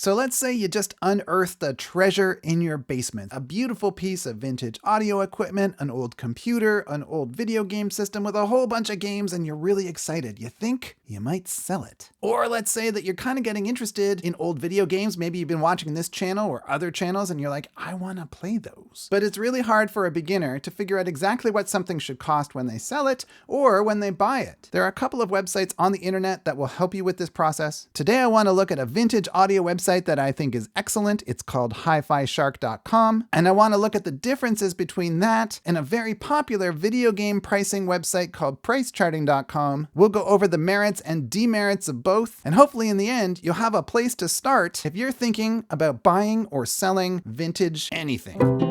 So let's say you just unearthed a treasure in your basement, a beautiful piece of vintage audio equipment, an old computer, an old video game system with a whole bunch of games, and you're really excited. You think you might sell it. Or let's say that you're kind of getting interested in old video games. Maybe you've been watching this channel or other channels and you're like, I want to play those. But it's really hard for a beginner to figure out exactly what something should cost when they sell it or when they buy it. There are a couple of websites on the internet that will help you with this process. Today I want to look at a vintage audio website that I think is excellent. It's called HiFiShark.com. And I want to look at the differences between that and a very popular video game pricing website called Pricecharting.com. We'll go over the merits and demerits of both. And hopefully in the end, you'll have a place to start if you're thinking about buying or selling vintage anything.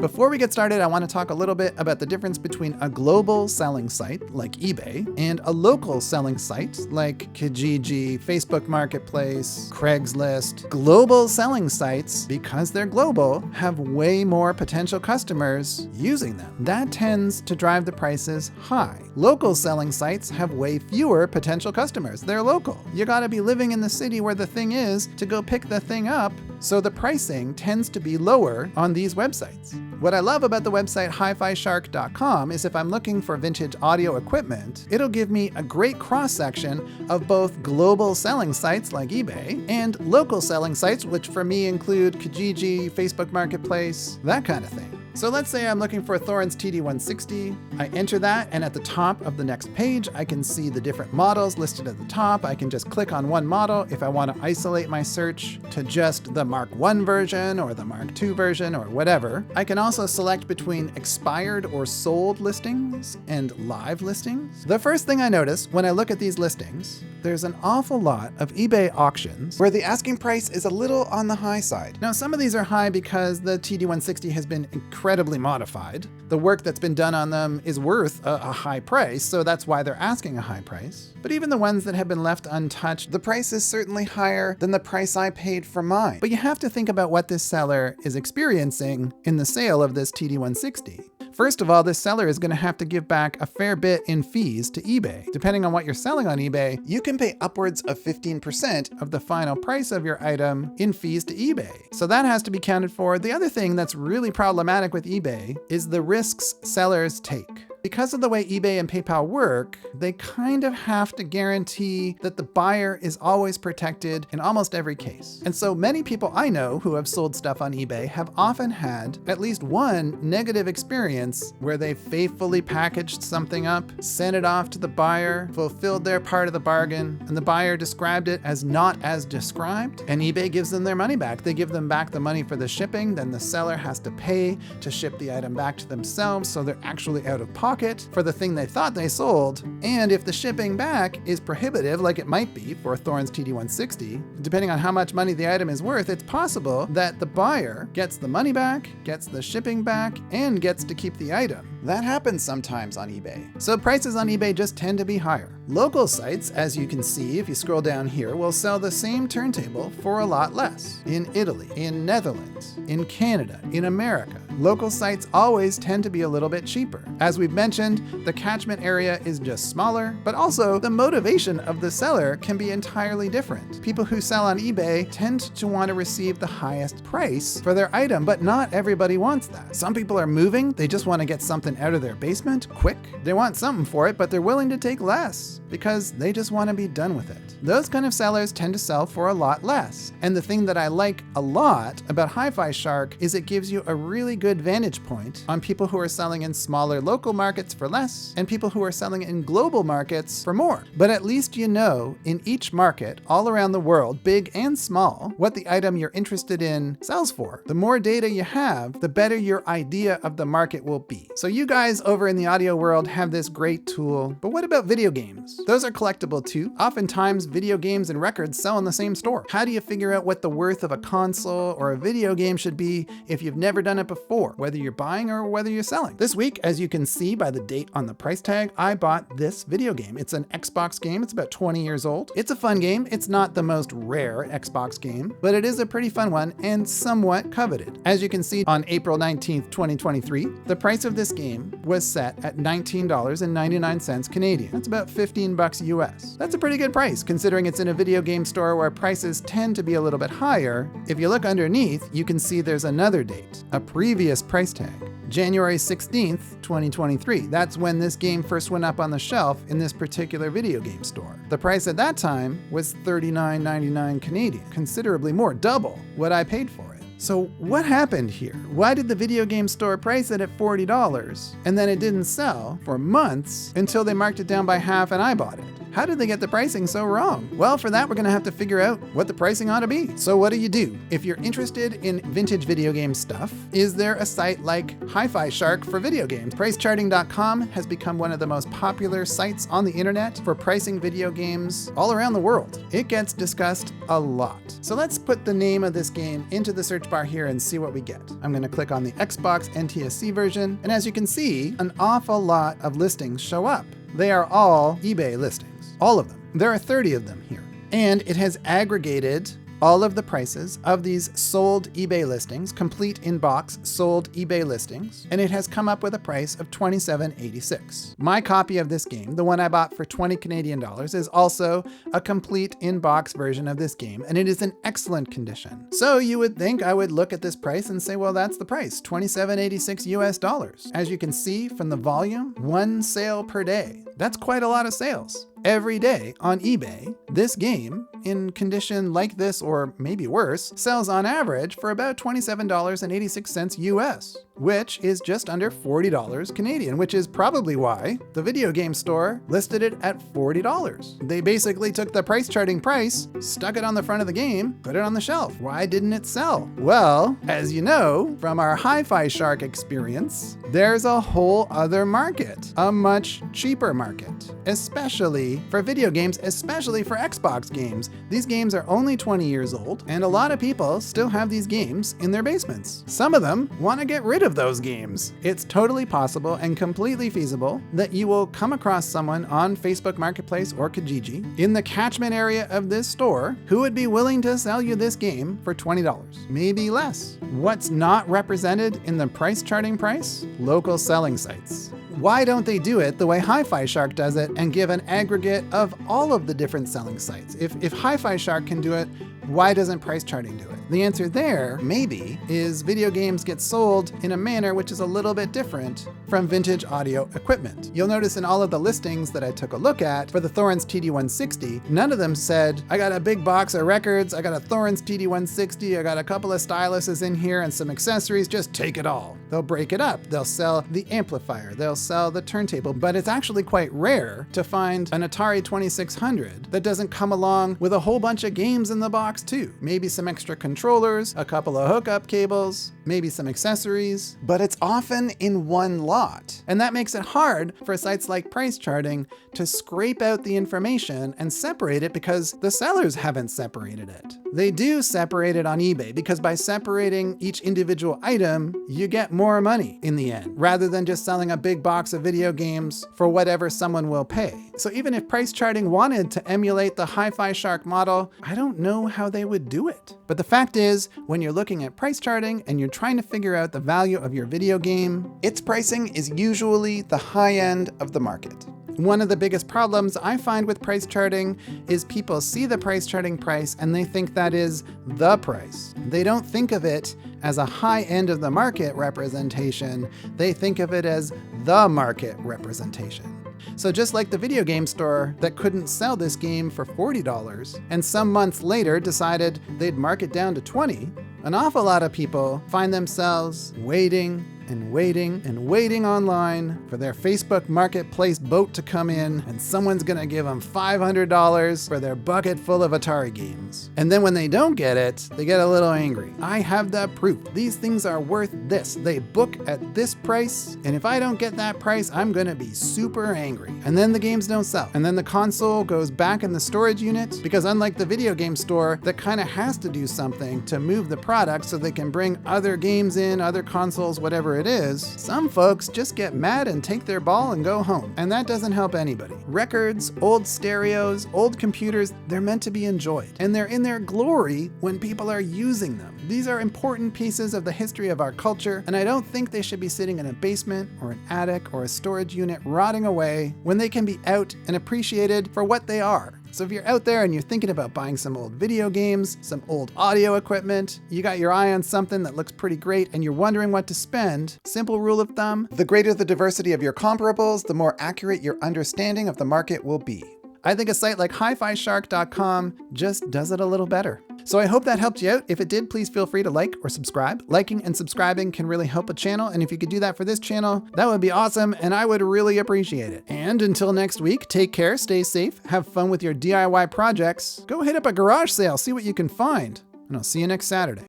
Before we get started, I want to talk a little bit about the difference between a global selling site like eBay and a local selling site like Kijiji, Facebook Marketplace, Craigslist. Global selling sites, because they're global, have way more potential customers using them. That tends to drive the prices high. Local selling sites have way fewer potential customers. They're local. You gotta be living in the city where the thing is to go pick the thing up, so the pricing tends to be lower on these websites. What I love about the website HiFiShark.com is if I'm looking for vintage audio equipment, it'll give me a great cross-section of both global selling sites like eBay and local selling sites, which for me include Kijiji, Facebook Marketplace, that kind of thing. So let's say I'm looking for a Thorens TD160. I enter that, and at the top of the next page, I can see the different models listed at the top. I can just click on one model if I want to isolate my search to just the Mark I version or the Mark II version or whatever. I can also select between expired or sold listings and live listings. The first thing I notice when I look at these listings, there's an awful lot of eBay auctions where the asking price is a little on the high side. Now, some of these are high because the TD160 has been incredibly modified. The work that's been done on them is worth a high price, so that's why they're asking a high price. But even the ones that have been left untouched, the price is certainly higher than the price I paid for mine. But you have to think about what this seller is experiencing in the sale of this TD160. First of all, this seller is going to have to give back a fair bit in fees to eBay. Depending on what you're selling on eBay, you can pay upwards of 15% of the final price of your item in fees to eBay. So that has to be counted for. The other thing that's really problematic with eBay is the risks sellers take. Because of the way eBay and PayPal work, they kind of have to guarantee that the buyer is always protected in almost every case. And so many people I know who have sold stuff on eBay have often had at least one negative experience where they faithfully packaged something up, sent it off to the buyer, fulfilled their part of the bargain, and the buyer described it as not as described, and eBay gives them their money back. They give them back the money for the shipping, then the seller has to pay to ship the item back to themselves, so they're actually out of pocket for the thing they thought they sold. And if the shipping back is prohibitive, like it might be for a Thorens TD160, depending on how much money the item is worth, it's possible that the buyer gets the money back, gets the shipping back, and gets to keep the item. That happens sometimes on eBay. So prices on eBay just tend to be higher. Local sites, as you can see if you scroll down here, will sell the same turntable for a lot less. In Italy, in Netherlands, in Canada, in America. Local sites always tend to be a little bit cheaper. As we've mentioned, the catchment area is just smaller, but also the motivation of the seller can be entirely different. People who sell on eBay tend to want to receive the highest price for their item, but not everybody wants that. Some people are moving, they just want to get something out of their basement quick. They want something for it, but they're willing to take less because they just want to be done with it. Those kind of sellers tend to sell for a lot less. And the thing that I like a lot about HiFi Shark is it gives you a really good vantage point on people who are selling in smaller local markets for less and people who are selling in global markets for more. But at least you know in each market all around the world, big and small, what the item you're interested in sells for. The more data you have, the better your idea of the market will be. So you guys over in the audio world have this great tool, but what about video games? Those are collectible too. Oftentimes video games and records sell in the same store? How do you figure out what the worth of a console or a video game should be if you've never done it before, whether you're buying or whether you're selling? This week, as you can see by the date on the price tag, I bought this video game. It's an Xbox game. It's about 20 years old. It's a fun game. It's not the most rare Xbox game, but it is a pretty fun one and somewhat coveted. As you can see on April 19th, 2023, the price of this game was set at $19.99 Canadian. That's about 15 bucks US. That's a pretty good price considering it's in a video game store where prices tend to be a little bit higher. If you look underneath, you can see there's another date, a previous price tag. January 16th, 2023. That's when this game first went up on the shelf in this particular video game store. The price at that time was $39.99 Canadian, considerably more, double what I paid for it. So what happened here? Why did the video game store price it at $40 and then it didn't sell for months until they marked it down by half and I bought it? How did they get the pricing so wrong? Well, for that, we're gonna have to figure out what the pricing ought to be. So what do? If you're interested in vintage video game stuff, is there a site like HiFi Shark for video games? Pricecharting.com has become one of the most popular sites on the internet for pricing video games all around the world. It gets discussed a lot. So let's put the name of this game into the search bar here and see what we get. I'm gonna click on the Xbox NTSC version, and as you can see, an awful lot of listings show up. They are all eBay listings. All of them. There are 30 of them here. And it has aggregated all of the prices of these sold eBay listings, complete in-box sold eBay listings, and it has come up with a price of $27.86. My copy of this game, the one I bought for 20 Canadian dollars, is also a complete in-box version of this game, and it is in excellent condition. So you would think I would look at this price and say, well, that's the price, $27.86 US dollars. As you can see from the volume, one sale per day. That's quite a lot of sales. Every day on eBay, this game, in condition like this or maybe worse, sells on average for about $27.86 US, which is just under $40 Canadian, which is probably why the video game store listed it at $40. They basically took the price charting price, stuck it on the front of the game, put it on the shelf. Why didn't it sell? Well, as you know from our HiFi Shark experience, there's a whole other market, a much cheaper market, especially for video games, especially for Xbox games. These games are only 20 years old, and a lot of people still have these games in their basements. Some of them want to get rid of those games. It's totally possible and completely feasible that you will come across someone on Facebook Marketplace or Kijiji in the catchment area of this store who would be willing to sell you this game for $20, maybe less. What's not represented in the price charting price? Local selling sites. Why don't they do it the way HiFi Shark does it and give an aggregate of all of the different selling sites? If HiFi Shark can do it, why doesn't price charting do it? The answer there, maybe, is video games get sold in a manner which is a little bit different from vintage audio equipment. You'll notice in all of the listings that I took a look at for the Thorens TD160, none of them said, I got a big box of records, I got a Thorens TD160, I got a couple of styluses in here and some accessories, just take it all. They'll break it up. They'll sell the amplifier, they'll sell the turntable, but it's actually quite rare to find an Atari 2600 that doesn't come along with a whole bunch of games in the box too. Maybe some extra controllers, a couple of hookup cables, maybe some accessories, but it's often in one lot. And that makes it hard for sites like Price Charting to scrape out the information and separate it because the sellers haven't separated it. They do separate it on eBay because by separating each individual item, you get more money in the end, rather than just selling a big box of video games for whatever someone will pay. So even if Price Charting wanted to emulate the HiFi Shark model, I don't know how they would do it. But the fact is, when you're looking at price charting and you're trying to figure out the value of your video game, its pricing is usually the high end of the market. One of the biggest problems I find with price charting is people see the price charting price and they think that is the price. They don't think of it as a high end of the market representation. They think of it as the market representation. So just like the video game store that couldn't sell this game for $40 and some months later decided they'd mark it down to $20, an awful lot of people find themselves waiting and waiting online for their Facebook Marketplace boat to come in, and someone's gonna give them $500 for their bucket full of Atari games. And then when they don't get it, they get a little angry. I have the proof. These things are worth this. They book at this price, and if I don't get that price, I'm gonna be super angry. And then the games don't sell. And then the console goes back in the storage unit, because unlike the video game store that kind of has to do something to move the product so they can bring other games in, other consoles, whatever it is, some folks just get mad and take their ball and go home. And that doesn't help anybody. Records, old stereos, old computers, they're meant to be enjoyed. And they're in their glory when people are using them. These are important pieces of the history of our culture, and I don't think they should be sitting in a basement or an attic or a storage unit rotting away when they can be out and appreciated for what they are. So if you're out there and you're thinking about buying some old video games, some old audio equipment, you got your eye on something that looks pretty great and you're wondering what to spend, simple rule of thumb, the greater the diversity of your comparables, the more accurate your understanding of the market will be. I think a site like HiFiShark.com just does it a little better. So I hope that helped you out. If it did, please feel free to like or subscribe. Liking and subscribing can really help a channel, and if you could do that for this channel, that would be awesome, and I would really appreciate it. And until next week, take care, stay safe, have fun with your DIY projects, go hit up a garage sale, see what you can find, and I'll see you next Saturday.